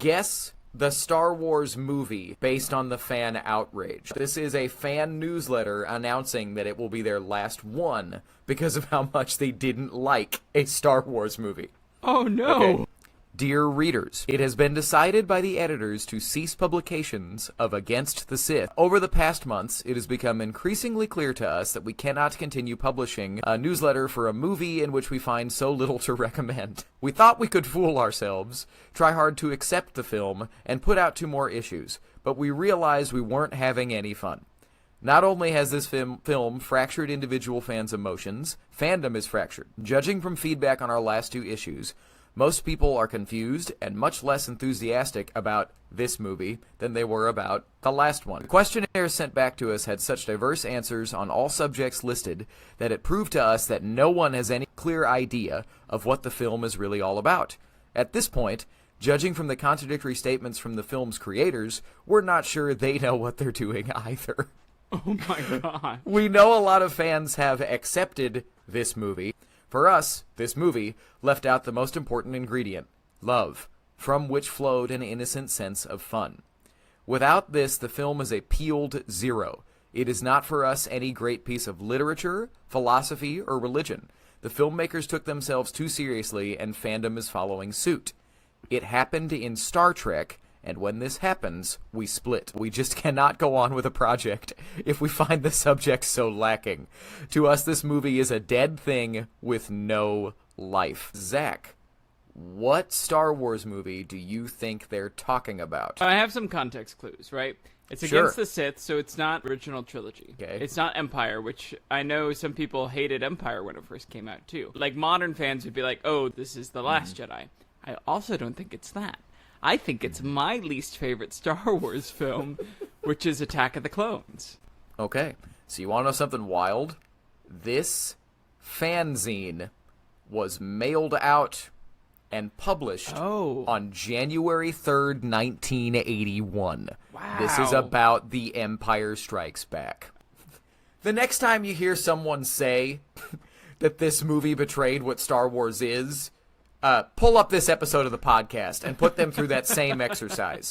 Guess the Star Wars movie based on the fan outrage. This is a fan newsletter announcing that it will be their last one because of how much they didn't like a Star Wars movie. Oh, no. Okay. Dear readers, it has been decided by the editors to cease publications of Against the Sith. Over the past months, it has become increasingly clear to us that we cannot continue publishing a newsletter for a movie in which we find so little to recommend. We thought we could fool ourselves, try hard to accept the film, and put out 2 more issues, but we realized we weren't having any fun. Not only has this film fractured individual fans' emotions, fandom is fractured. Judging from feedback on our last 2 issues, most people are confused and much less enthusiastic about this movie than they were about the last one. The questionnaires sent back to us had such diverse answers on all subjects listed that it proved to us that no one has any clear idea of what the film is really all about. At this point, judging from the contradictory statements from the film's creators, we're not sure they know what they're doing either. Oh my god. We know a lot of fans have accepted this movie. For us, this movie left out the most important ingredient, love, from which flowed an innocent sense of fun. Without this, the film is a peeled 0. It is not for us any great piece of literature, philosophy, or religion. The filmmakers took themselves too seriously, and fandom is following suit. It happened in Star Trek, and when this happens, we split. We just cannot go on with a project if we find the subject so lacking. To us, this movie is a dead thing with no life. Zach, what Star Wars movie do you think they're talking about? I have some context clues, right? It's Sure. Against the Sith, so it's not original trilogy. Okay. It's not Empire, which I know some people hated Empire when it first came out, too. Like, modern fans would be like, oh, this is The Last Jedi. I also don't think it's that. I think it's my least favorite Star Wars film, which is Attack of the Clones. Okay, so you want to know something wild? This fanzine was mailed out and published on January 3rd, 1981. Wow. This is about The Empire Strikes Back. The next time you hear someone say that this movie betrayed what Star Wars is, pull up this episode of the podcast and put them through that same exercise.